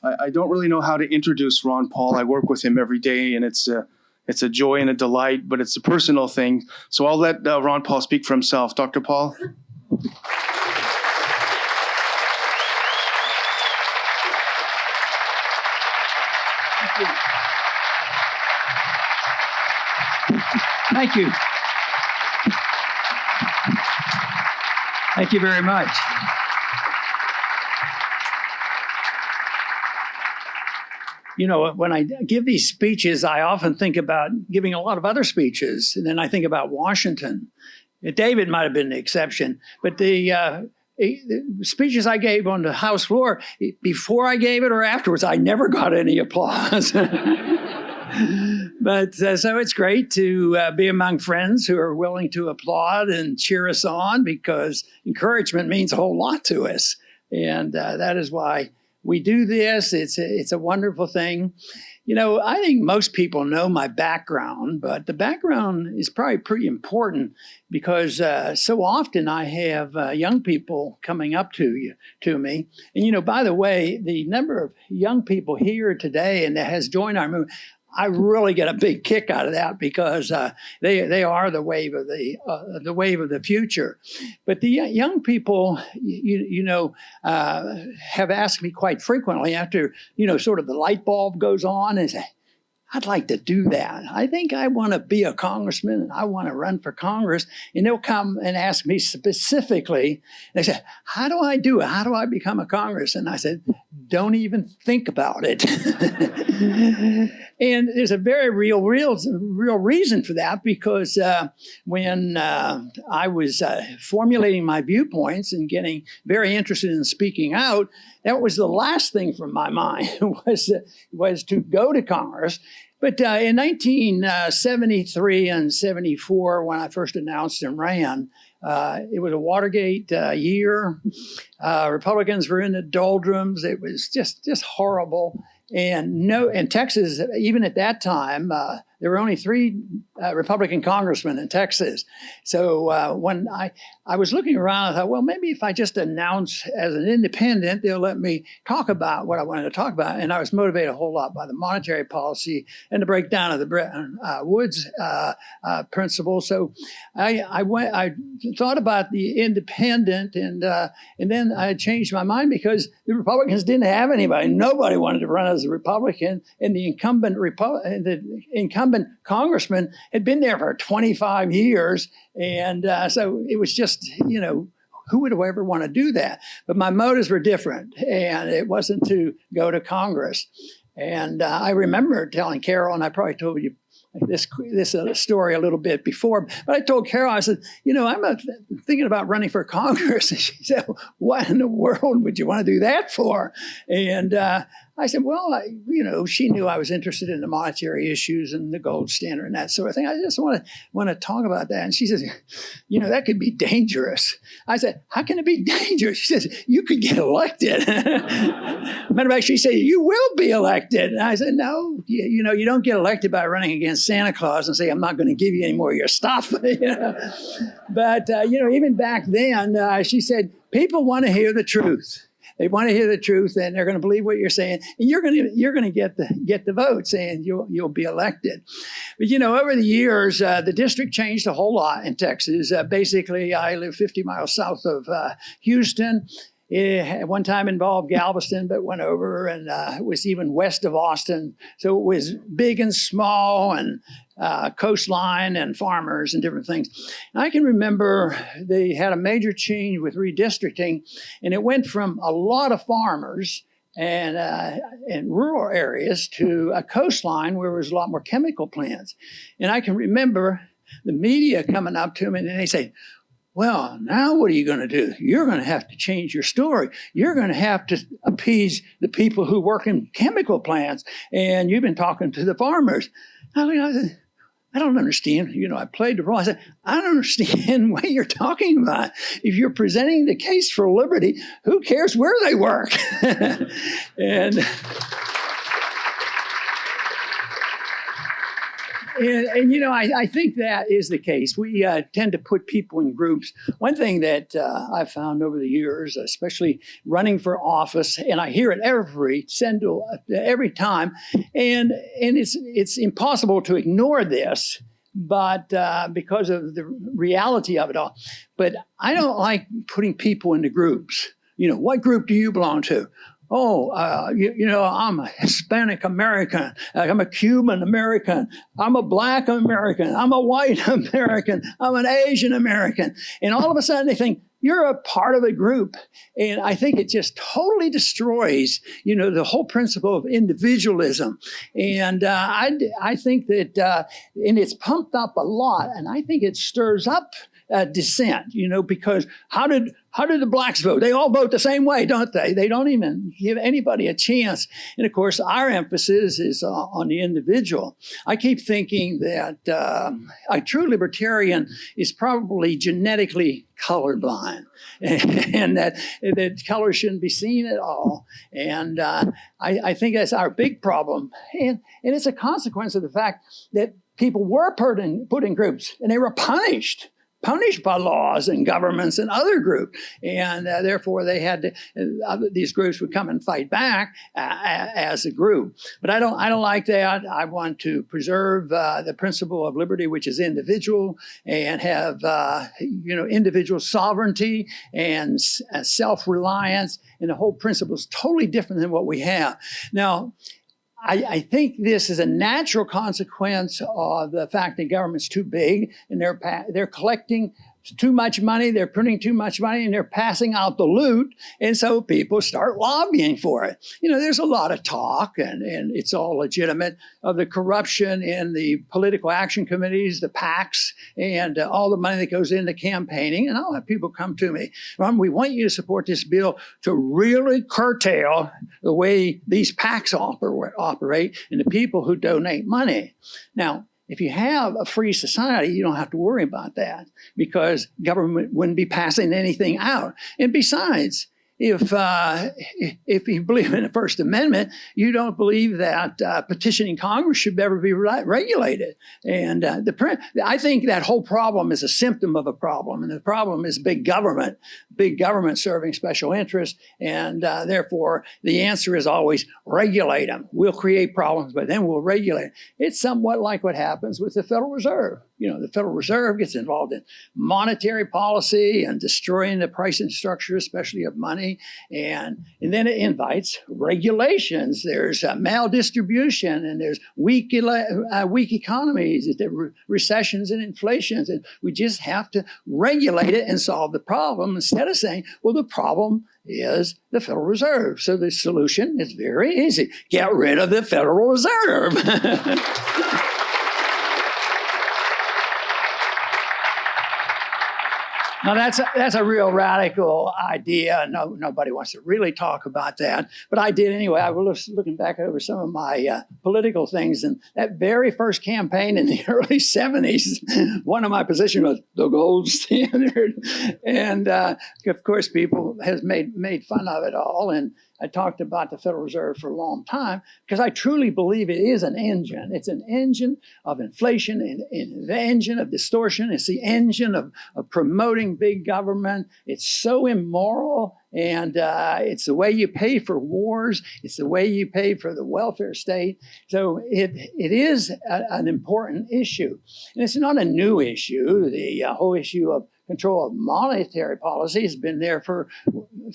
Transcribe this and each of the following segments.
I don't really know how to introduce Ron Paul. I work with him every day, and it's a joy and a delight, but it's a personal thing. So I'll let Ron Paul speak for himself. Dr. Paul? Thank you. Thank you very much. You know, when I give these speeches, I often think about giving a lot of other speeches. And then I think about Washington. David might have been the exception. But the speeches I gave on the House floor, before I gave it or afterwards, I never got any applause. But so it's great to be among friends who are willing to applaud and cheer us on, because encouragement means a whole lot to us. And that is why we do this. It's a wonderful thing. You know, I think most people know my background, but the background is probably pretty important, because so often I have young people coming up to me. And, you know, by the way, the number of young people here today and that has joined our movement, I really get a big kick out of that, because they are the wave of the future. But the young people, have asked me quite frequently after, sort of the light bulb goes on, and say, I'd like to do that. I think I want to be a congressman and I want to run for Congress. And they'll come and ask me specifically. They say, how do I do it? How do I become a congressman? And I said, don't even think about it. And there's a very real reason for that, because when I was formulating my viewpoints and getting very interested in speaking out, that was the last thing from my mind was to go to Congress. But in 1973 and 74, when I first announced and ran, it was a Watergate year. Republicans were in the doldrums. It was just horrible. And Texas, even at that time, there were only 3 Republican congressmen in Texas. So when I was looking around, I thought, well, maybe if I just announce as an independent, they'll let me talk about what I wanted to talk about. And I was motivated a whole lot by the monetary policy and the breakdown of the Bretton Woods principle. So I thought about the independent, and then I changed my mind, because the Republicans didn't have anybody. Nobody wanted to run as a Republican, and the incumbent congressman had been there for 25 years. And so it was just, who would ever want to do that? But my motives were different, and it wasn't to go to Congress. And I remember telling Carol, and I probably told you this story a little bit before, but I told Carol, I said, I'm thinking about running for Congress. And she said, what in the world would you want to do that for? And I said, well, she knew I was interested in the monetary issues and the gold standard and that sort of thing. I just want to talk about that. And she says, that could be dangerous. I said, how can it be dangerous? She says, you could get elected. Matter of fact, she said, you will be elected. And I said, no, you don't get elected by running against Santa Claus and say, I'm not going to give you any more of your stuff. But, even back then, she said, people want to hear the truth. They want to hear the truth, and they're going to believe what you're saying, and you're going to get the votes, and you'll be elected. But over the years, the district changed a whole lot in Texas. Basically, I live 50 miles south of Houston. It at one time involved Galveston, but went over, and it was even west of Austin. So it was big and small, and coastline and farmers and different things. And I can remember they had a major change with redistricting, and it went from a lot of farmers and in rural areas to a coastline where there was a lot more chemical plants. And I can remember the media coming up to me, and they say, well, now what are you going to do? You're going to have to change your story. You're going to have to appease the people who work in chemical plants, and you've been talking to the farmers. I don't understand. I played the role. I said, I don't understand what you're talking about. If you're presenting the case for liberty, who cares where they work? And you know, I think that is the case. We tend to put people in groups. One thing that I've found over the years, especially running for office, and I hear it every time, and it's impossible to ignore this, but because of the reality of it all. But I don't like putting people into groups. You know, what group do you belong to? Oh, you know, I'm a Hispanic American. I'm a Cuban American. I'm a Black American. I'm a white American. I'm an Asian American. And all of a sudden they think, you're a part of a group. And I think it just totally destroys, you know, the whole principle of individualism. And I think that, and it's pumped up a lot, and I think it stirs up dissent, you know, because how did the blacks vote? They all vote the same way, don't they? They don't even give anybody a chance. And of course, our emphasis is on the individual. I keep thinking that a true libertarian is probably genetically colorblind, and that color shouldn't be seen at all. And I think that's our big problem. And it's a consequence of the fact that people were put in groups, and they were punished by laws and governments and other groups, and therefore they had to. These groups would come and fight back as a group. But I don't like that. I want to preserve the principle of liberty, which is individual, and have you know, individual sovereignty and self-reliance. And the whole principle is totally different than what we have now. I think this is a natural consequence of the fact that government's too big, and they're collecting too much money, they're printing too much money, and they're passing out the loot, and so people start lobbying for it. You know, there's a lot of talk, and it's all legitimate, of the corruption in the political action committees, the PACs, and all the money that goes into campaigning. And I'll have people come to me, we want you to support this bill to really curtail the way these PACs operate and the people who donate money. Now, if you have a free society, you don't have to worry about that, because government wouldn't be passing anything out. And besides, if you believe in the First Amendment, you don't believe that petitioning Congress should ever be regulated. And I think that whole problem is a symptom of a problem. And the problem is big government serving special interests. And therefore, the answer is always regulate them. We'll create problems, but then we'll regulate. It's somewhat like what happens with the Federal Reserve. You know, the Federal Reserve gets involved in monetary policy and destroying the pricing structure, especially of money. And then it invites regulations. There's maldistribution, and there's weak economies, there recessions and inflations. And we just have to regulate it and solve the problem, instead of saying, well, the problem is the Federal Reserve. So the solution is very easy. Get rid of the Federal Reserve. Now, that's a real radical idea. Nobody wants to really talk about that, but I did anyway. I was looking back over some of my political things, and that very first campaign in the early 70s, one of my positions was the gold standard. And of course, people has made fun of it all. And I talked about the Federal Reserve for a long time because I truly believe it is an engine. It's an engine of inflation and the engine of distortion. It's the engine of promoting big government. It's so immoral, and it's the way you pay for wars. It's the way you pay for the welfare state. So it is an important issue. And it's not a new issue. The whole issue of control of monetary policy has been there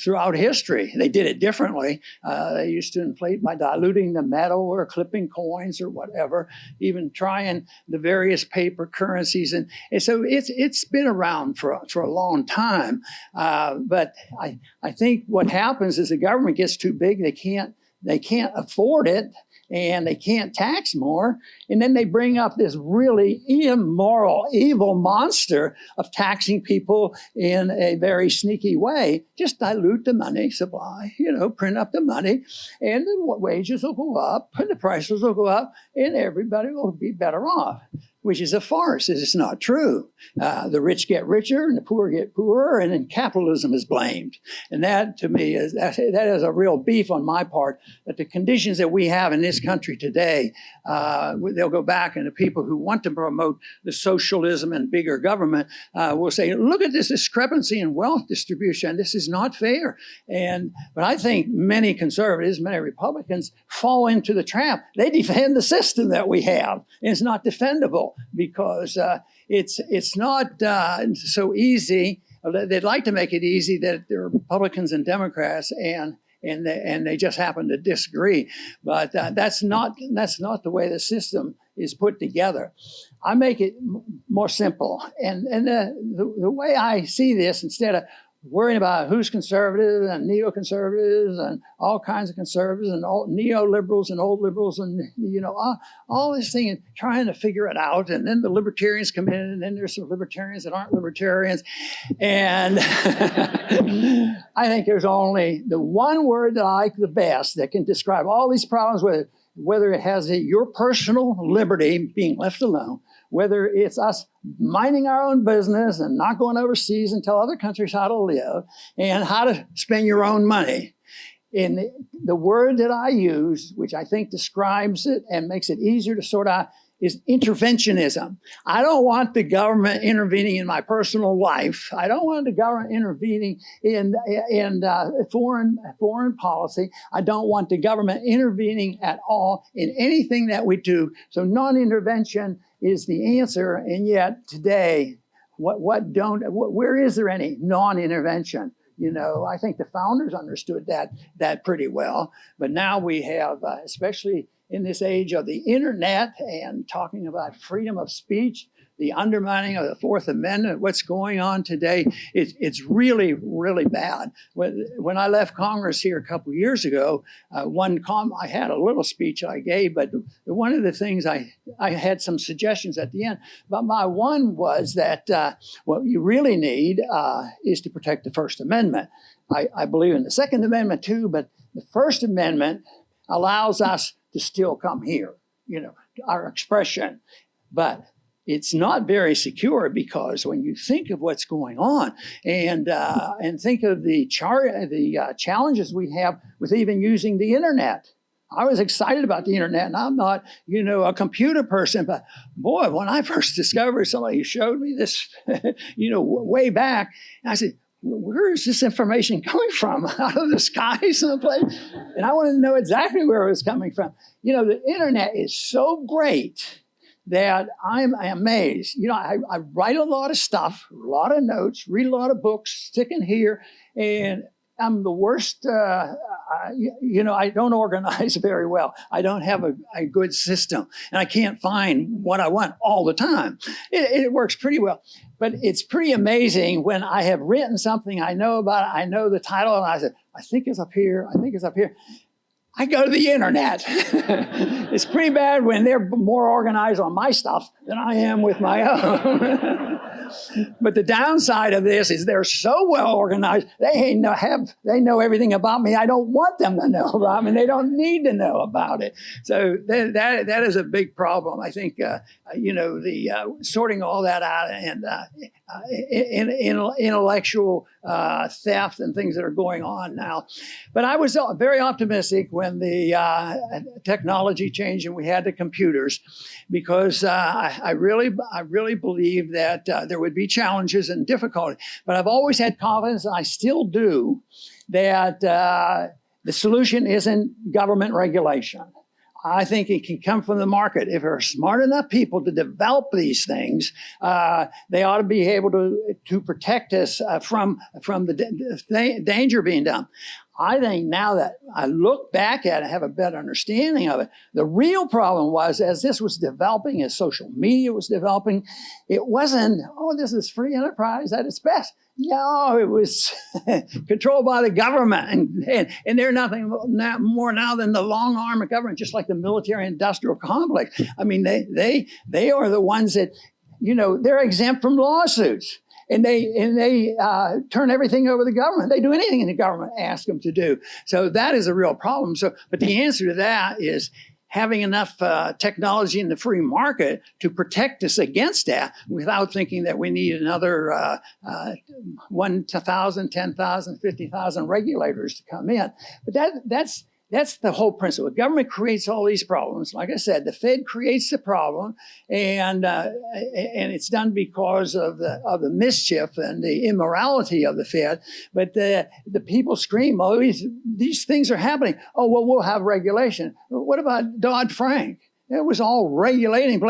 throughout history. They did it differently. They used to inflate by diluting the metal or clipping coins or whatever, even trying the various paper currencies. And so it's been around for a long time. But I think what happens is the government gets too big. They can't afford it, and they can't tax more. And then they bring up this really immoral, evil monster of taxing people in a very sneaky way. Just dilute the money supply, print up the money, and the wages will go up, and the prices will go up, and everybody will be better off. which is a farce. It's not true. The rich get richer and the poor get poorer, and then capitalism is blamed. And that, to me, that is a real beef on my part, that the conditions that we have in this country today, they'll go back, and the people who want to promote the socialism and bigger government will say, look at this discrepancy in wealth distribution. This is not fair. But I think many conservatives, many Republicans fall into the trap. They defend the system that we have, and it's not defendable because it's not so easy. They'd like to make it easy that there are Republicans and Democrats, and they just happen to disagree. But that's not the way the system is put together. I make it more simple, and the way I see this, instead of worrying about who's conservative and neoconservatives and all kinds of conservatives and all neoliberals and old liberals and all this thing, and trying to figure it out. And then the libertarians come in, and then there's some libertarians that aren't libertarians. And I think there's only the one word that I like the best that can describe all these problems with it, whether it has your personal liberty being left alone, whether it's us minding our own business and not going overseas and tell other countries how to live and how to spend your own money. And the word that I use, which I think describes it and makes it easier to sort out, is interventionism. I don't want the government intervening in my personal life. I don't want the government intervening in foreign policy. I don't want the government intervening at all in anything that we do. So non-intervention is the answer. And yet today, where is there any non-intervention? I think the founders understood that pretty well. But now we have, especially in this age of the internet and talking about freedom of speech, the undermining of the Fourth Amendment, what's going on today, it's really, really bad. When I left Congress here a couple of years ago, I had a little speech I gave, but one of the things I had some suggestions at the end. But my one was that what you really need is to protect the First Amendment. I believe in the Second Amendment too, but the First Amendment allows us to still come here, our expression. But it's not very secure, because when you think of what's going on and think of the challenges we have with even using the internet. I was excited about the internet, and I'm not, a computer person, but boy, when I first discovered, somebody showed me this, way back, and I said, where is this information coming from? Out of the sky someplace? And I wanted to know exactly where it was coming from. The internet is so great that I'm amazed. I write a lot of stuff, a lot of notes, read a lot of books, stick in here, and I'm the worst. I don't organize very well. I don't have a good system, and I can't find what I want all the time. It works pretty well, but it's pretty amazing when I have written something I know about it, I know the title, and I said, I think it's up here. I think it's up here. I go to the internet. It's pretty bad when they're more organized on my stuff than I am with my own. But the downside of this is they're so well organized, they know everything about me. I don't want them to know about me. They don't need to know about it. So that is a big problem. I think the sorting all that out and intellectual theft and things that are going on now. But I was very optimistic when the technology changed and we had the computers, because I really believe that there would be challenges and difficulty. But I've always had confidence, and I still do, that the solution isn't government regulation. I think it can come from the market. If there are smart enough people to develop these things, they ought to be able to protect us from the danger being done. I think now that I look back at it and have a better understanding of it, the real problem was, as this was developing, as social media was developing, it wasn't, this is free enterprise at its best. No, it was controlled by the government, and they're nothing more now than the long arm of government, just like the military-industrial complex. I mean, they are the ones that, they're exempt from lawsuits. And they turn everything over to the government. They do anything the government asks them to do. So that is a real problem. But the answer to that is having enough technology in the free market to protect us against that without thinking that we need another 1,000, 10,000, 50,000 regulators to come in. But that's the whole principle. Government creates all these problems. Like I said, the Fed creates the problem, and it's done because of the mischief and the immorality of the Fed. But the people scream, "Oh, these things are happening. Oh, well, we'll have regulation." What about Dodd-Frank? It was all regulating,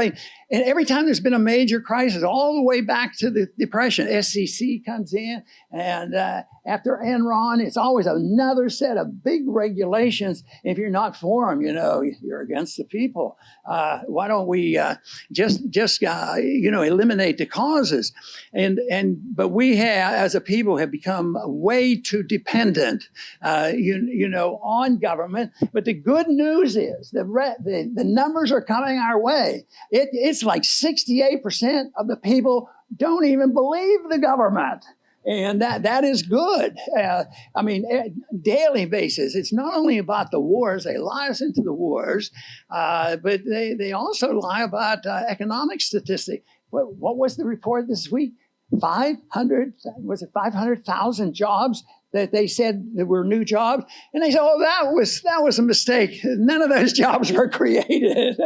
and every time there's been a major crisis, all the way back to the Depression, SEC comes in, and after Enron, it's always another set of big regulations. If you're not for them, you're against the people. Why don't we just eliminate the causes? But we have, as a people, have become way too dependent, on government. But the good news is the numbers are coming our way. It's like 68% of the people don't even believe the government. And that is good. Daily basis. It's not only about the wars. They lie us into the wars, but they also lie about economic statistics. What was the report this week? 500,000 jobs that they said there were new jobs, and they said, "Oh, that was a mistake. None of those jobs were created."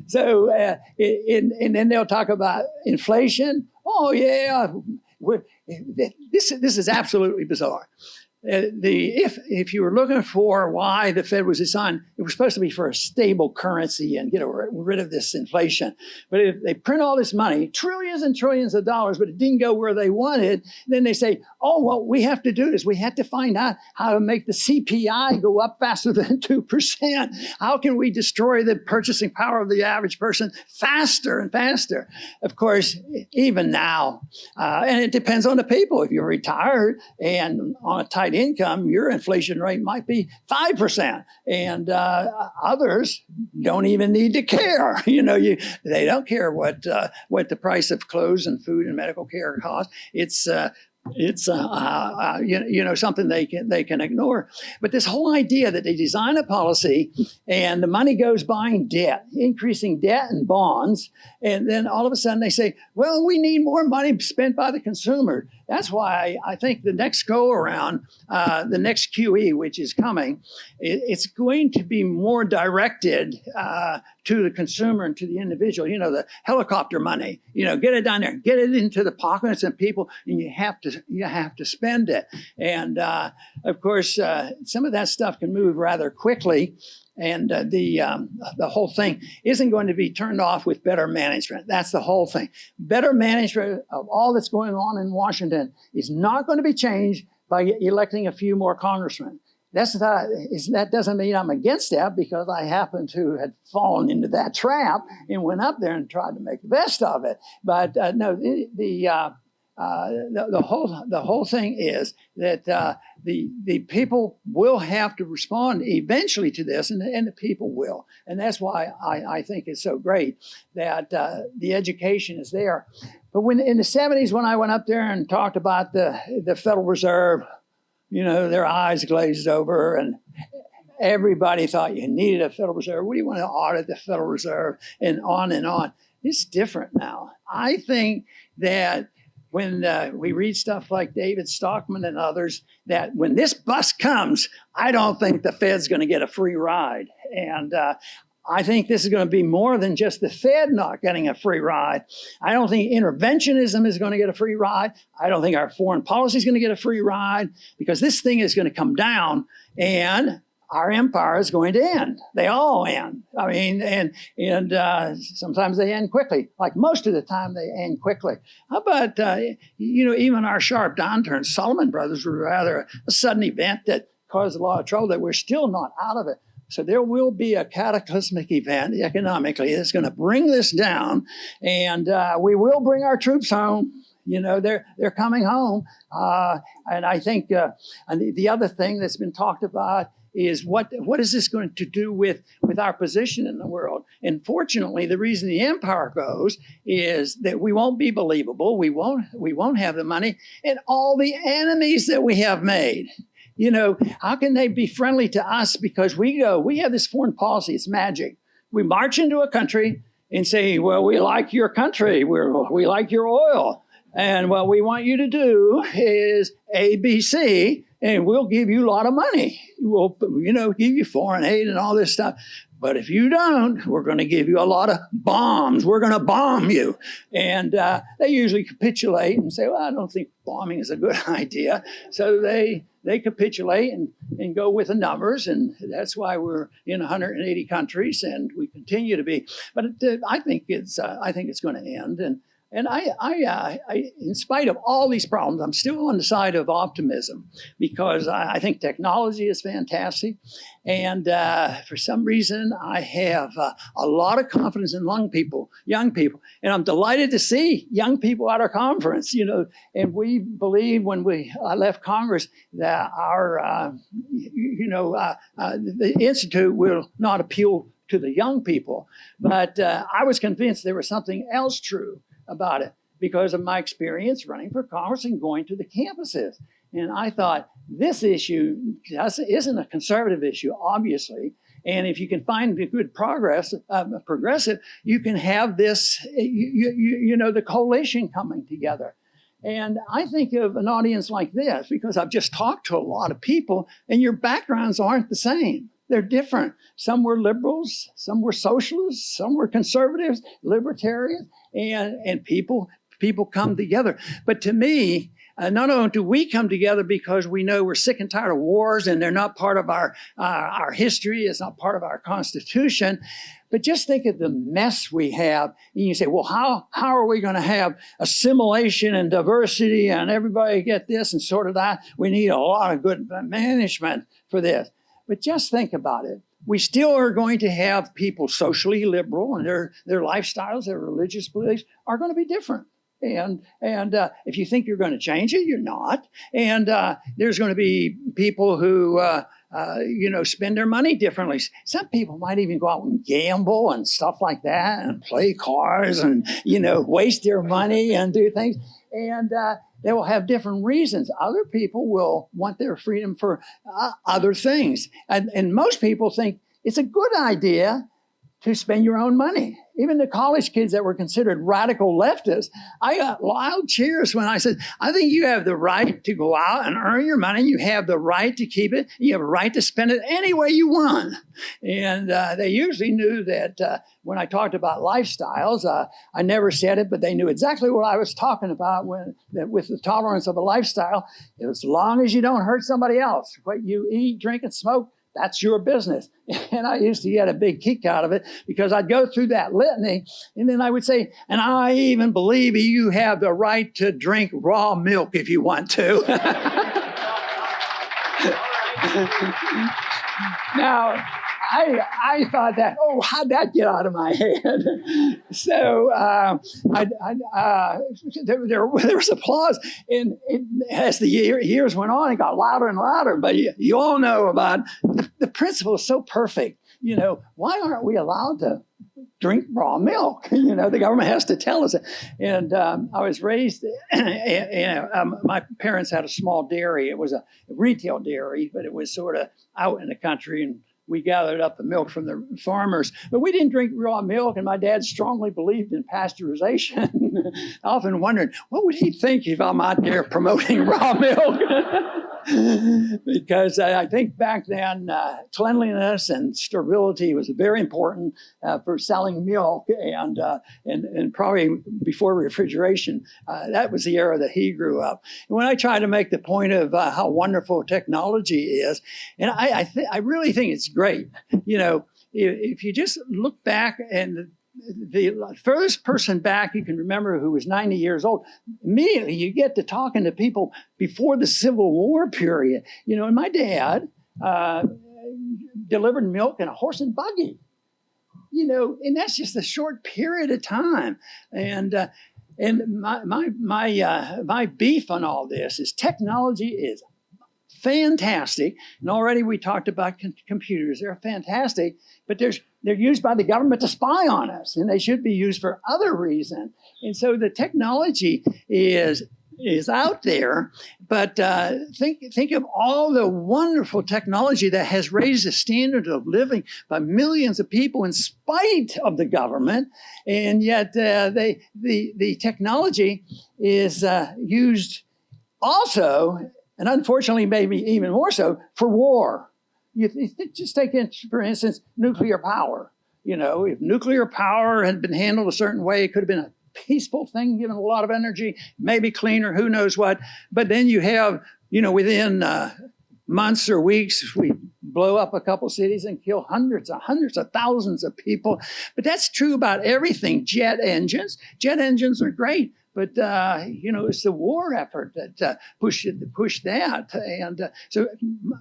So, and then they'll talk about inflation. Oh yeah, this is absolutely bizarre. If you were looking for why the Fed was designed, it was supposed to be for a stable currency and get rid of this inflation. But if they print all this money, trillions and trillions of dollars, but it didn't go where they wanted, then they say, "Oh, what we have to do is we have to find out how to make the CPI go up faster than 2%. How can we destroy the purchasing power of the average person faster and faster?" Of course, even now, and it depends on the people. If you're retired and on a tight income, your inflation rate might be 5%, and others don't even need to care. They don't care what the price of clothes and food and medical care costs. It's something they can ignore. But this whole idea that they design a policy and the money goes buying debt, increasing debt and bonds, and then all of a sudden they say, "Well, we need more money spent by the consumer." That's why I think the next go around, the next QE, which is coming, it's going to be more directed to the consumer and to the individual. The helicopter money. Get it down there, get it into the pockets of people, and you have to spend it. And of course, some of that stuff can move rather quickly. And the whole thing isn't going to be turned off with better management. That's the whole thing. Better management of all that's going on in Washington is not going to be changed by electing a few more congressmen. That doesn't mean I'm against that, because I happen to have fallen into that trap and went up there and tried to make the best of it. But no, the whole thing is that the people will have to respond eventually to this, and the people will. And that's why I think it's so great that the education is there. But when in the 70s, when I went up there and talked about the Federal Reserve, their eyes glazed over, and everybody thought you needed a Federal Reserve. What do you want to audit the Federal Reserve? And on and on. It's different now. I think that when we read stuff like David Stockman and others, that when this bus comes, I don't think the Fed's going to get a free ride. And I think this is going to be more than just the Fed not getting a free ride. I don't think interventionism is going to get a free ride. I don't think our foreign policy is going to get a free ride, because this thing is going to come down and our empire is going to end. They all end. And sometimes they end quickly. Like most of the time, they end quickly. How about, even our sharp downturn? Salomon Brothers were rather a sudden event that caused a lot of trouble, that we're still not out of it. So there will be a cataclysmic event economically that's going to bring this down, and we will bring our troops home. They're coming home. And I think the other thing that's been talked about is what is this going to do with our position in the world? And fortunately, the reason the empire goes is that we won't be believable. We won't have the money, and all the enemies that we have made. How can they be friendly to us? Because we have this foreign policy. It's magic. We march into a country and say, well, we like your country. We like your oil. And what we want you to do is A, B, C, and we'll give you a lot of money. We'll, give you foreign aid and all this stuff. But if you don't, we're going to give you a lot of bombs. We're going to bomb you. And they usually capitulate and say, well, I don't think bombing is a good idea. So they capitulate and go with the numbers. And that's why we're in 180 countries and we continue to be. But I think it's going to end. And I, in spite of all these problems, I'm still on the side of optimism because I think technology is fantastic. And for some reason, I have a lot of confidence in young people. And I'm delighted to see young people at our conference, and we believe when I left Congress that our, the Institute will not appeal to the young people. But I was convinced there was something else true about it because of my experience running for Congress and going to the campuses. And I thought this issue isn't a conservative issue, obviously. And if you can find a good progressive, you can have this, the coalition coming together. And I think of an audience like this because I've just talked to a lot of people and your backgrounds aren't the same. They're different. Some were liberals, some were socialists, some were conservatives, libertarians, and people come together. But to me, not only do we come together because we know we're sick and tired of wars and they're not part of our history, it's not part of our Constitution, but just think of the mess we have. And you say, well, how are we going to have assimilation and diversity and everybody get this and sort of that? We need a lot of good management for this. But just think about it. We still are going to have people socially liberal and their lifestyles, their religious beliefs are going to be different. And if you think you're going to change it, you're not. And there's going to be people who, spend their money differently. Some people might even go out and gamble and stuff like that and play cards and, waste their money and do things. And they will have different reasons. Other people will want their freedom for other things. And most people think it's a good idea to spend your own money. Even the college kids that were considered radical leftists, I got loud cheers when I said, I think you have the right to go out and earn your money. You have the right to keep it. You have a right to spend it any way you want. And they usually knew that when I talked about lifestyles, I never said it, but they knew exactly what I was talking about with the tolerance of a lifestyle. As long as you don't hurt somebody else, what you eat, drink, and smoke, that's your business. And I used to get a big kick out of it because I'd go through that litany and then I would say, and I even believe you have the right to drink raw milk if you want to. Now, I thought that, how'd that get out of my head? So there was applause. And as the years went on, it got louder and louder. But you all know about the principle is so perfect. Why aren't we allowed to drink raw milk? The government has to tell us. And I was raised, my parents had a small dairy. It was a retail dairy, but it was sort of out in the country. And we gathered up the milk from the farmers, but we didn't drink raw milk. And my dad strongly believed in pasteurization. I often wondered, what would he think if I'm out there promoting raw milk? Because I think back then, cleanliness and sterility was very important for selling milk, and probably before refrigeration, that was the era that he grew up. And when I try to make the point of how wonderful technology is, and I really think it's great. If you just look back and the furthest person back you can remember who was 90 years old, immediately you get to talking to people before the Civil War period. And my dad delivered milk in a horse and buggy. And that's just a short period of time. And my beef on all this is technology is fantastic. And already we talked about computers. They're fantastic, but they're used by the government to spy on us, and they should be used for other reasons. And so the technology is is out there. But think of all the wonderful technology that has raised the standard of living by millions of people in spite of the government, and yet the technology is used also, and unfortunately maybe even more so, for war. Just take, for instance, nuclear power. You know, if nuclear power had been handled a certain way, it could have been a peaceful thing, given a lot of energy, maybe cleaner, who knows what. But then you have, you know, within months or weeks, we blow up a couple cities and kill hundreds of thousands of people. But that's true about everything. Jet engines are great. But, you know, it's the war effort that pushed that. And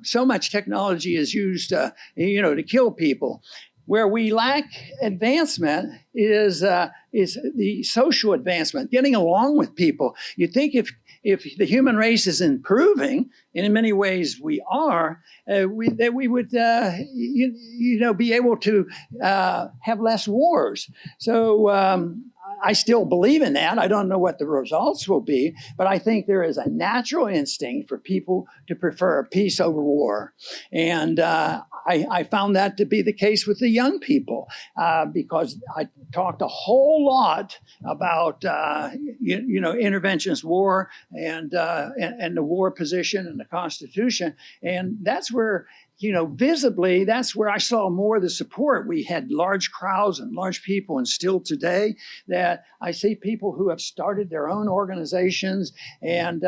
so much technology is used, you know, to kill people. Where we lack advancement is the social advancement, getting along with people. You think if the human race is improving, and in many ways we are, that we would you know, be able to have less wars. So I still believe in that. I don't know what the results will be, but I think there is a natural instinct for people to prefer peace over war. And I found that to be the case with the young people because I talked a whole lot about you know, interventionist war and the war position and the Constitution, and that's where, you know, visibly, that's where I saw more of the support. We had large crowds and large people, and still today that I see people who have started their own organizations, and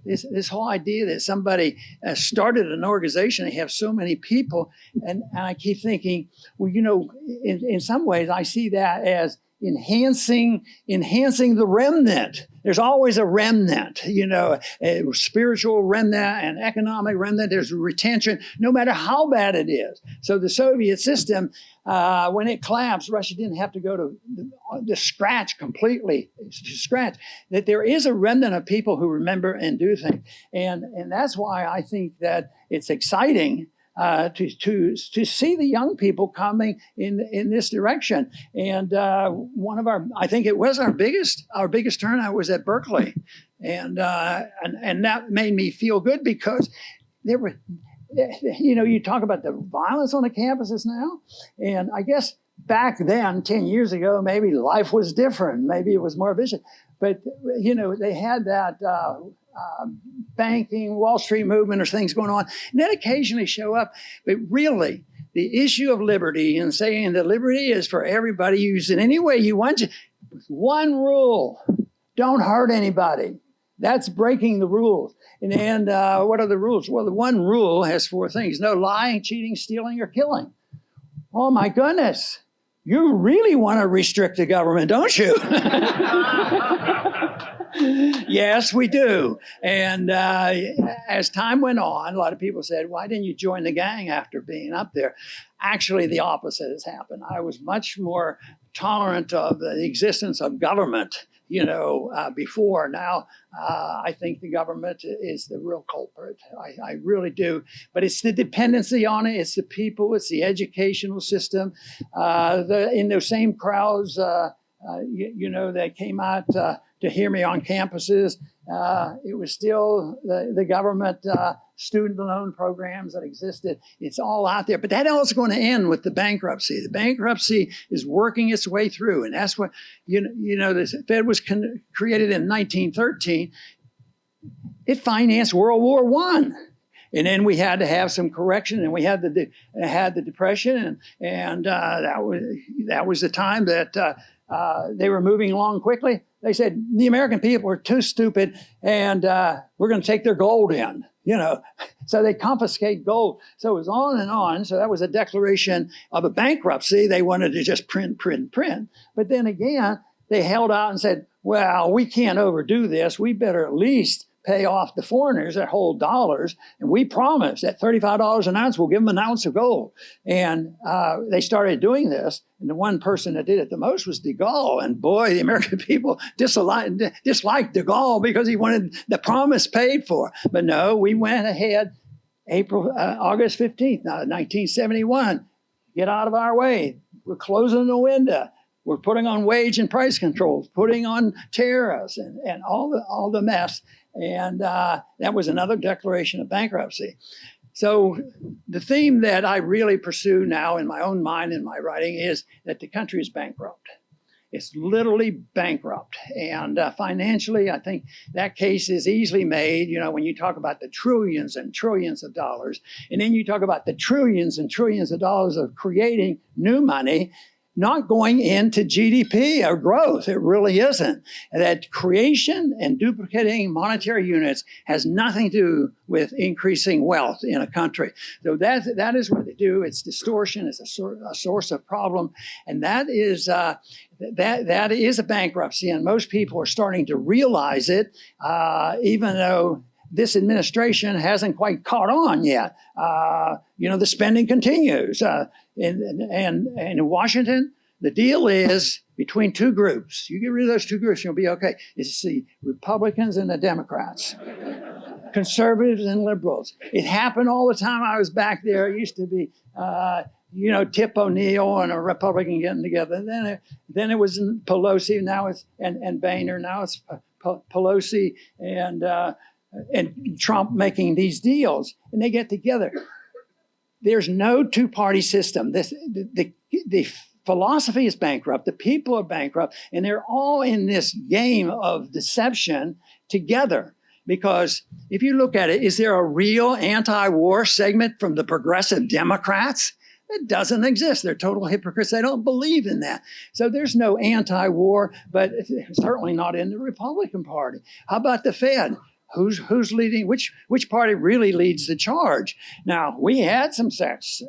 this whole idea that somebody started an organization, they have so many people, and I keep thinking, well, you know, in some ways I see that as enhancing the remnant. There's always a remnant, you know, a spiritual remnant and economic remnant. There's retention, no matter how bad it is. So the Soviet system, when it collapsed, Russia didn't have to go to the scratch completely, that there is a remnant of people who remember and do things. And that's why I think that it's exciting to see the young people coming in this direction. And one of I think it was our biggest turnout was at Berkeley, and that made me feel good because there were, you know, you talk about the violence on the campuses now, and I guess back then, 10 years ago, maybe life was different, maybe it was more vicious, but you know, they had that. Banking, Wall Street movement, or things going on, and then occasionally show up. But really, the issue of liberty and saying that liberty is for everybody, use it any way you want to. One rule: don't hurt anybody. That's breaking the rules. And what are the rules? Well, the one rule has 4 things: no lying, cheating, stealing, or killing. Oh my goodness! You really want to restrict the government, don't you? Yes, we do. And as time went on, a lot of people said, why didn't you join the gang after being up there? Actually, the opposite has happened. I was much more tolerant of the existence of government, you know, before. Now, I think the government is the real culprit. I really do. But it's the dependency on it. It's the people. It's the educational system. In those same crowds, you know, that came out to hear me on campuses, it was still the government student loan programs that existed. It's all out there. But that all is going to end with the bankruptcy. The bankruptcy is working its way through. And that's what, you know, the Fed was created in 1913. It financed World War I. And then we had to have some correction, and we had the Depression, and that was the time that they were moving along quickly. They said the American people are too stupid, and we're going to take their gold in, you know. So they confiscate gold. So it was on and on. So that was a declaration of a bankruptcy. They wanted to just print. But then again, they held out and said, well, we can't overdo this. We better at least pay off the foreigners that hold dollars. And we promise that $35 an ounce, we'll give them an ounce of gold. And they started doing this. And the one person that did it the most was de Gaulle. And boy, the American people disliked de Gaulle because he wanted the promise paid for. But no, we went ahead August 15th, 1971. Get out of our way. We're closing the window. We're putting on wage and price controls, putting on tariffs, and all the mess. And that was another declaration of bankruptcy. So the theme that I really pursue now in my own mind in my writing is that the country is bankrupt. It's literally bankrupt. And financially, I think that case is easily made, when you talk about the trillions and trillions of dollars, and then you talk about the trillions and trillions of dollars of creating new money, not going into GDP or growth. It really isn't. That creation and duplicating monetary units has nothing to do with increasing wealth in a country. So that is what they do. It's distortion. It's a source of problem, and that is a bankruptcy. And most people are starting to realize it, even though this administration hasn't quite caught on yet. The spending continues. In Washington, the deal is between two groups. You get rid of those two groups, you'll be okay. It's the Republicans and the Democrats, conservatives and liberals. It happened all the time I was back there. It used to be, Tip O'Neill and a Republican getting together. And then it was Pelosi. Now it's and Boehner. Now it's Pelosi and Trump making these deals, and they get together. There's no two-party system. The philosophy is bankrupt. The people are bankrupt, and they're all in this game of deception together. Because if you look at it, is there a real anti-war segment from the progressive Democrats? It doesn't exist. They're total hypocrites. They don't believe in that. So there's no anti-war, but certainly not in the Republican Party. How about the Fed? Who's leading? Which party really leads the charge? Now, we had some sex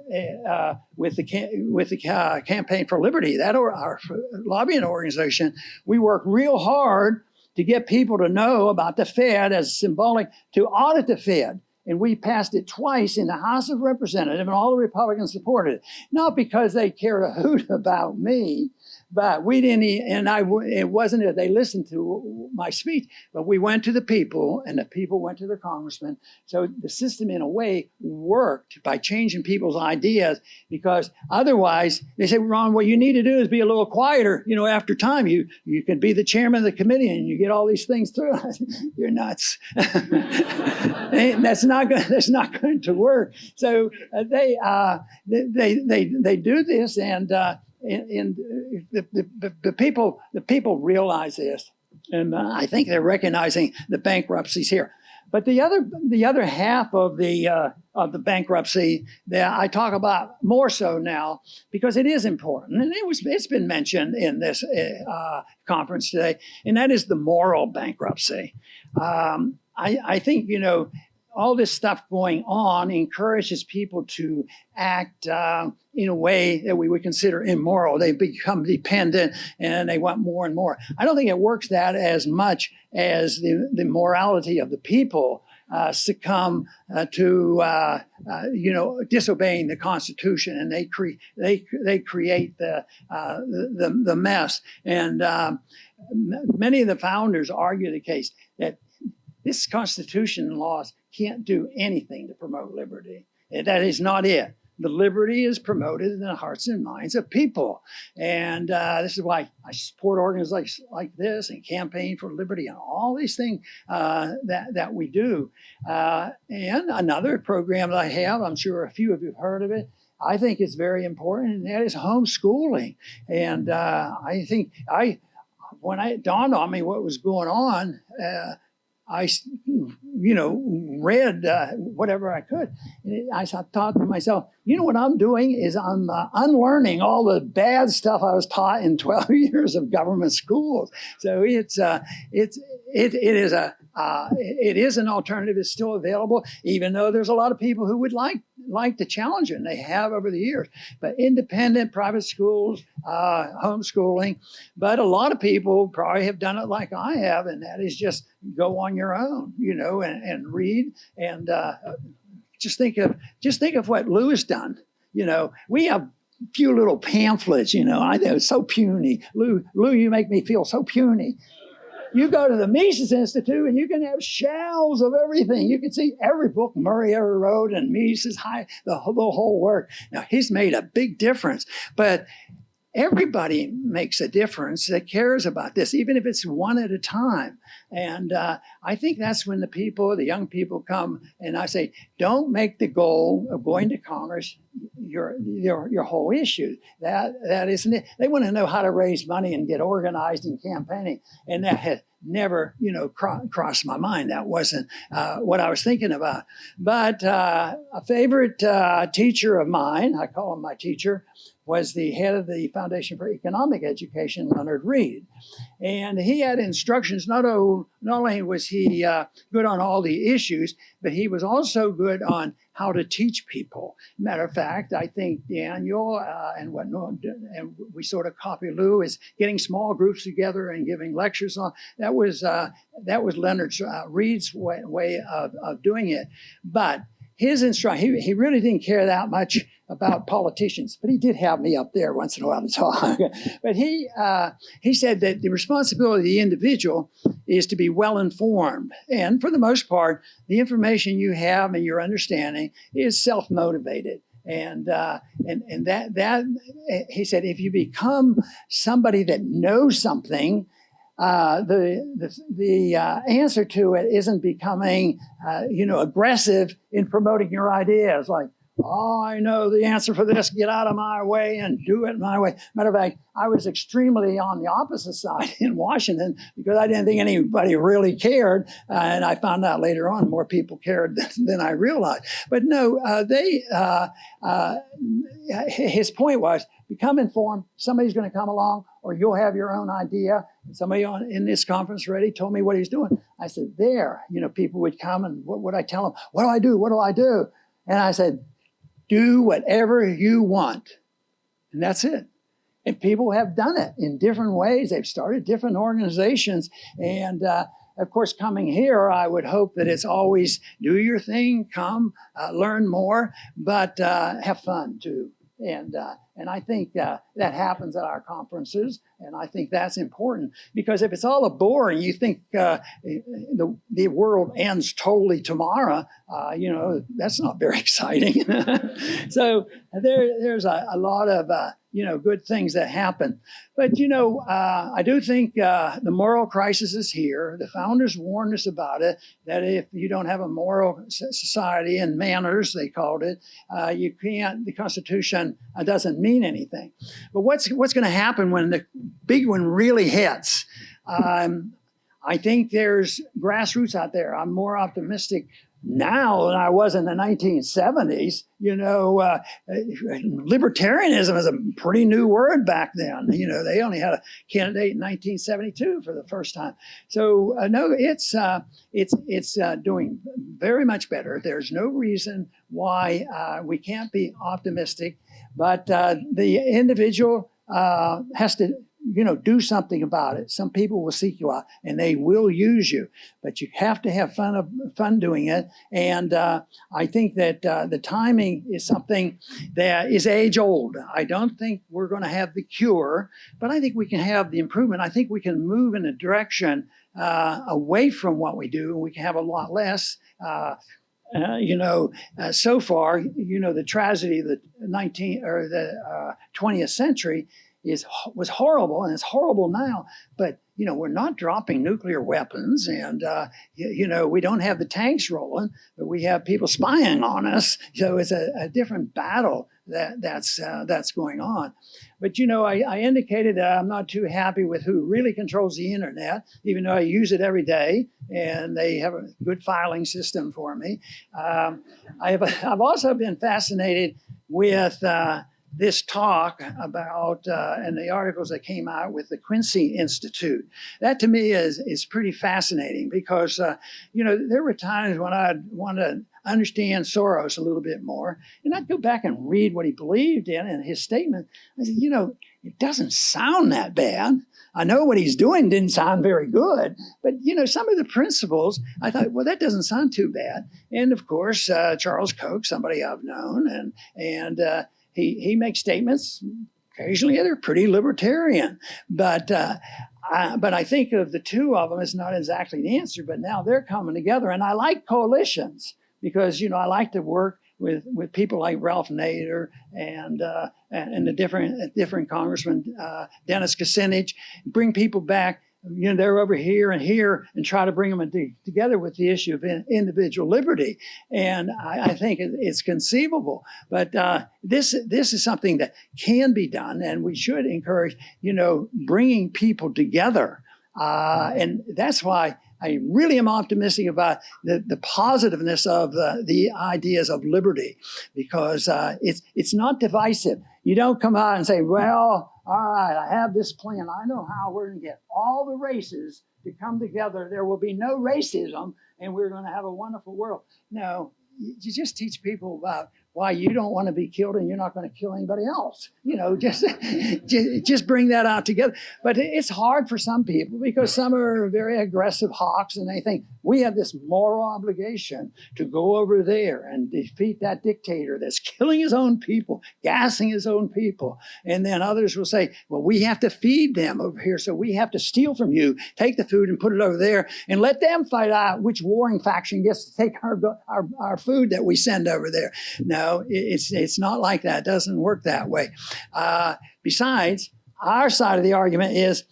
with the Campaign for Liberty, our lobbying organization. We worked real hard to get people to know about the Fed as symbolic, to audit the Fed. And we passed it twice in the House of Representatives, and all the Republicans supported it. Not because they cared a hoot about me, but we didn't, it wasn't that they listened to my speech, but we went to the people, and the people went to the congressman. So the system, in a way, worked by changing people's ideas, because otherwise, they say, Ron, what you need to do is be a little quieter. After time, you can be the chairman of the committee, and you get all these things through. You're nuts. That's not going to work. So they do this, and the people realize this, and I think they're recognizing the bankruptcies here. But the other half of the bankruptcy that I talk about more so now, because it is important, and it's been mentioned in this conference today, and that is the moral bankruptcy. I think all this stuff going on encourages people to act in a way that we would consider immoral. They become dependent and they want more and more. I don't think it works that as much as the morality of the people succumb to disobeying the Constitution, and they create the mess. And many of the founders argue the case that this Constitution and laws can't do anything to promote liberty. That is not it. The liberty is promoted in the hearts and minds of people. And this is why I support organizations like this and Campaign for Liberty and all these things that we do. And another program that I have, I'm sure a few of you have heard of it, I think it's very important, and that is homeschooling. And I think when it dawned on me what was going on, I read whatever I could. And I thought to myself, what I'm doing is I'm unlearning all the bad stuff I was taught in 12 years of government schools. So it is an alternative. It's still available, even though there's a lot of people who would like to challenge it, and they have over the years. But independent private schools, homeschooling. But a lot of people probably have done it like I have, and that is just go on your own, and read. And just think of what Lou has done. We have few little pamphlets. I know it's so puny. Lou, you make me feel so puny. You go to the Mises Institute and you can have shelves of everything. You can see every book Murray ever wrote and Mises, the whole work. Now, he's made a big difference. But everybody makes a difference that cares about this, even if it's one at a time. And I think that's when the young people come, and I say, don't make the goal of going to Congress your whole issue. That isn't it. They want to know how to raise money and get organized in campaigning, and that had never, crossed my mind. That wasn't what I was thinking about. But a favorite teacher of mine, I call him my teacher, was the head of the Foundation for Economic Education, Leonard Reed. And he had instructions, not only was he good on all the issues, but he was also good on how to teach people. Matter of fact, I think Daniel and we sort of copy Lou, is getting small groups together and giving lectures on. That was Leonard Reed's way of doing it. But his instruction, he really didn't care that much about politicians, but he did have me up there once in a while to talk. But he said that the responsibility of the individual is to be well informed, and for the most part, the information you have and your understanding is self-motivated. And that he said, if you become somebody that knows something, the answer to it isn't becoming aggressive in promoting your ideas, like, oh, I know the answer for this, get out of my way and do it my way. Matter of fact, I was extremely on the opposite side in Washington because I didn't think anybody really cared. And I found out later on more people cared than I realized. But no, his point was, become informed. Somebody's going to come along, or you'll have your own idea. Somebody in this conference already told me what he's doing. I said, people would come, and what would I tell them? What do I do? What do I do? And I said, do whatever you want. And that's it. And people have done it in different ways. They've started different organizations. And of course, coming here, I would hope that it's always do your thing, come, learn more, but have fun too. And I think that happens at our conferences, and I think that's important, because if it's all a bore and you think the world ends totally tomorrow, that's not very exciting. So there's a lot of good things that happen. But I do think the moral crisis is here. The founders warned us about it, that if you don't have a moral society and manners, they called it, you can't. The Constitution doesn't mean anything. But what's going to happen when the big one really hits? I think there's grassroots out there. I'm more optimistic now than I was in the 1970s. Libertarianism is a pretty new word back then. They only had a candidate in 1972 for the first time. So no, it's doing very much better. There's no reason why we can't be optimistic, but the individual has to do something about it. Some people will seek you out and they will use you, but you have to have fun doing it. And I think that the timing is something that is age old. I don't think we're going to have the cure, but I think we can have the improvement. I think we can move in a direction away from what we do, and we can have a lot less. So far, the tragedy of the 20th century was horrible, and it's horrible now. But we're not dropping nuclear weapons, and we don't have the tanks rolling, but we have people spying on us. So it's a different battle that's going on. But I indicated that I'm not too happy with who really controls the internet, even though I use it every day, and they have a good filing system for me. I've also been fascinated with this talk about, and the articles that came out with the Quincy Institute. That to me is pretty fascinating, because, there were times when I'd want to understand Soros a little bit more, and I'd go back and read what he believed in and his statement. I said, it doesn't sound that bad. I know what he's doing didn't sound very good, but some of the principles, I thought, well, that doesn't sound too bad. And of course, Charles Koch, somebody I've known, and he makes statements. Occasionally, they're pretty libertarian, but I think of the two of them as not exactly the answer. But now they're coming together, and I like coalitions, because I like to work with people like Ralph Nader and the different congressmen, Dennis Kucinich, bring people back. They're over here and try to bring them together with the issue of individual liberty. And I think it's conceivable. But this is something that can be done, and we should encourage, bringing people together. And that's why I really am optimistic about the positiveness of the ideas of liberty, because it's not divisive. You don't come out and say, well, all right, I have this plan. I know how we're going to get all the races to come together. There will be no racism, and we're going to have a wonderful world. No, you just teach people about why you don't want to be killed and you're not going to kill anybody else. Just bring that out together. But it's hard for some people because some are very aggressive hawks and they think we have this moral obligation to go over there and defeat that dictator that's killing his own people, gassing his own people. And then others will say, well, we have to feed them over here, so we have to steal from you, take the food and put it over there and let them fight out which warring faction gets to take our food that we send over there. No, it's not like that. It doesn't work that way. Besides, our side of the argument is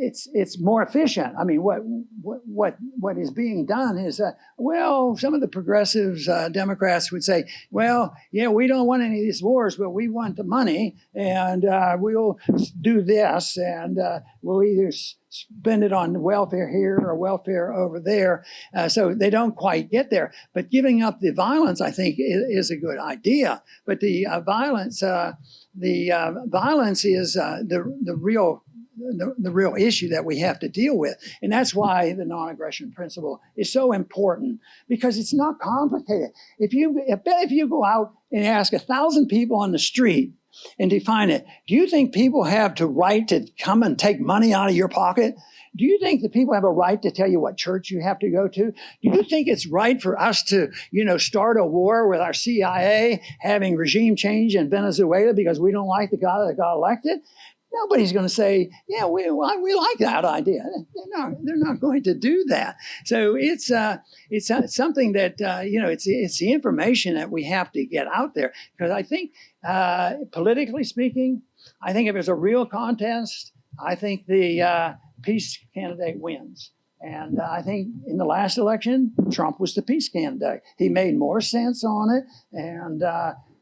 it's more efficient. I mean, what is being done is, some of the progressives, Democrats would say, well, yeah, we don't want any of these wars, but we want the money, and we'll do this, and we'll either spend it on welfare here or welfare over there. So they don't quite get there. But giving up the violence, I think, is a good idea. But the violence is the real issue that we have to deal with. And that's why the non-aggression principle is so important, because it's not complicated. If you go out and ask 1,000 people on the street and define it, do you think people have the right to come and take money out of your pocket? Do you think that people have a right to tell you what church you have to go to? Do you think it's right for us to, start a war with our CIA, having regime change in Venezuela because we don't like the guy that got elected? Nobody's going to say, yeah, we like that idea. They're not going to do that. So it's something that, it's the information that we have to get out there. Because I think, politically speaking, I think if there's a real contest, I think the peace candidate wins. And I think in the last election, Trump was the peace candidate. He made more sense on it.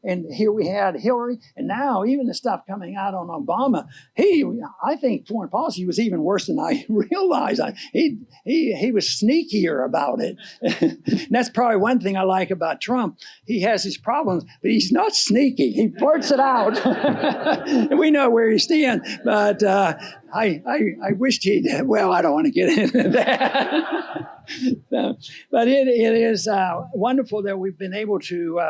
And here we had Hillary, and now even the stuff coming out on Obama, I think foreign policy was even worse than I realized. He was sneakier about it. And that's probably one thing I like about Trump. He has his problems, but he's not sneaky. He blurts it out. And we know where he stands, but I wished he'd, I don't want to get into that. But it is wonderful that we've been able to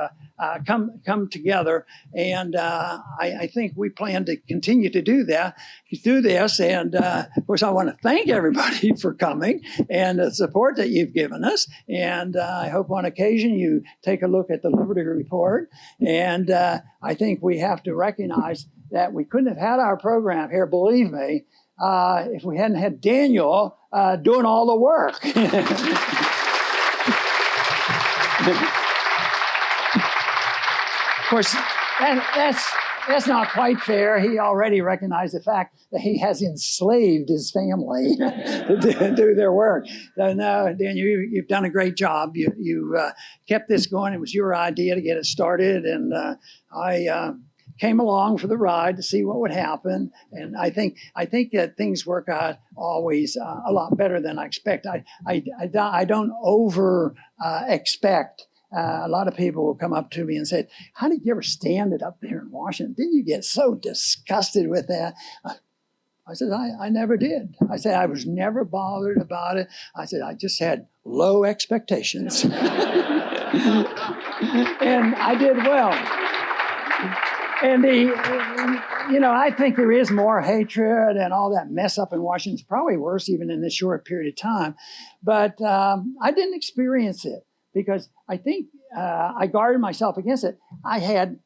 come together, and I think we plan to continue to do this. And of course, I want to thank everybody for coming and the support that you've given us. And I hope on occasion you take a look at the Liberty Report. And I think we have to recognize that we couldn't have had our program here, believe me, if we hadn't had Daniel doing all the work. Of course, that's not quite fair. He already recognized the fact that he has enslaved his family to do their work. So no, Daniel, you've done a great job. You kept this going. It was your idea to get it started, and I came along for the ride to see what would happen. And I think that things work out always a lot better than I expect. I don't over expect. A lot of people will come up to me and say, how did you ever stand it up there in Washington? Didn't you get so disgusted with that? I said, I never did. I said, I was never bothered about it. I said, I just had low expectations. And I did well. And I think there is more hatred and all that mess up in Washington. It's probably worse even in this short period of time. But I didn't experience it, because I think I guarded myself against it. I had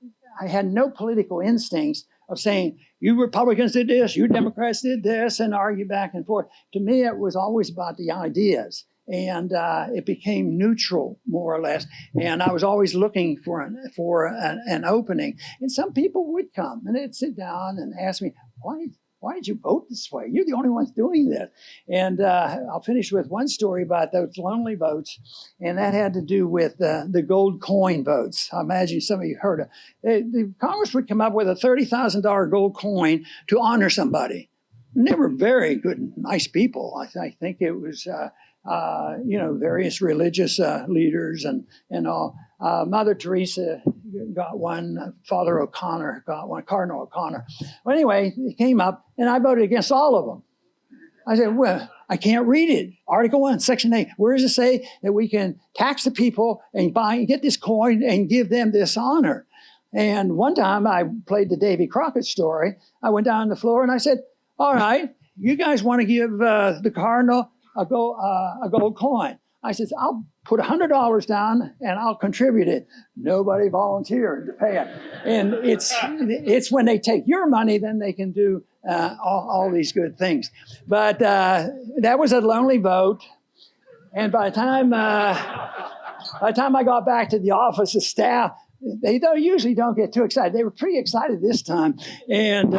no political instincts of saying, you Republicans did this, you Democrats did this, and argue back and forth. To me, it was always about the ideas. and it became neutral more or less. And I was always looking for an opening. And some people would come and they'd sit down and ask me, why did you vote this way? You're the only ones doing this. And I'll finish with one story about those lonely votes, and that had to do with the gold coin votes. I imagine some of you heard of. The Congress would come up with a $30,000 gold coin to honor somebody. And they were very good, nice people. I think it was, various religious leaders and all. Mother Teresa got one, Father O'Connor got one, Cardinal O'Connor. Well, anyway, it came up, and I voted against all of them. I said, well, I can't read it. Article 1, Section 8. Where does it say that we can tax the people and get this coin and give them this honor? And one time I played the Davy Crockett story. I went down on the floor and I said, all right, you guys want to give the Cardinal a gold coin. I said, I'll put $100 down and I'll contribute it. Nobody volunteered to pay it. And it's when they take your money, then they can do all these good things. But that was a lonely vote. And by the time I got back to the office, the staff, they usually don't get too excited. They were pretty excited this time. And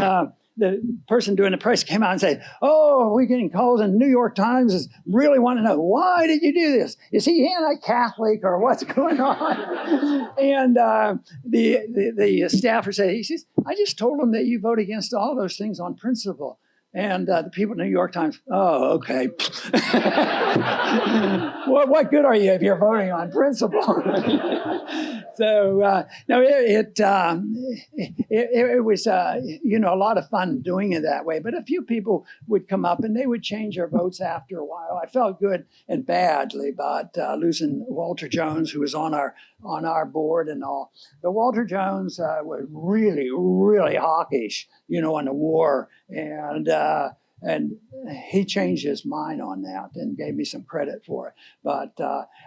the person doing the press came out and said, oh, we're getting calls in the New York Times is really want to know, why did you do this? Is he anti-Catholic or what's going on? And the staffer said, he says, I just told him that you vote against all those things on principle. And the people in the New York Times, oh, okay. What good are you if you're voting on principle? So, no, it was, a lot of fun doing it that way. But a few people would come up and they would change their votes after a while. I felt good and badly about losing Walter Jones, who was on our board and all. But Walter Jones was really, really hawkish, in the war. And he changed his mind on that and gave me some credit for it. But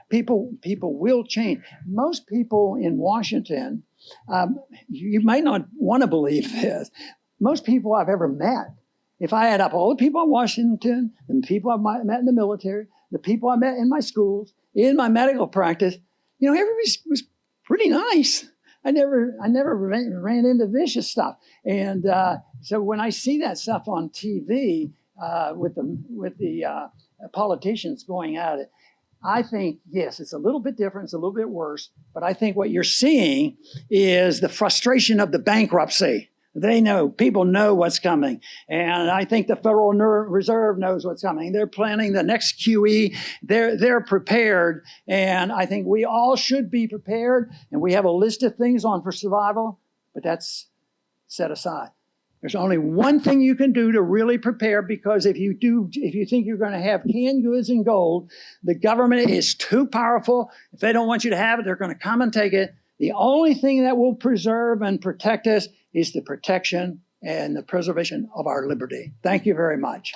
people will change. Most people in Washington, you might not want to believe this, most people I've ever met, if I add up all the people in Washington, the people I've met in the military, the people I met in my schools, in my medical practice, everybody was pretty nice. I never ran into vicious stuff. And so when I see that stuff on TV with the politicians going at it, I think, yes, it's a little bit different, it's a little bit worse, but I think what you're seeing is the frustration of the bankruptcy. People know what's coming. And I think the Federal Reserve knows what's coming. They're planning the next QE. They're prepared. And I think we all should be prepared. And we have a list of things for survival, but that's set aside. There's only one thing you can do to really prepare, because if you think you're going to have canned goods and gold, the government is too powerful. If they don't want you to have it, they're going to come and take it. The only thing that will preserve and protect us is the protection and the preservation of our liberty. Thank you very much.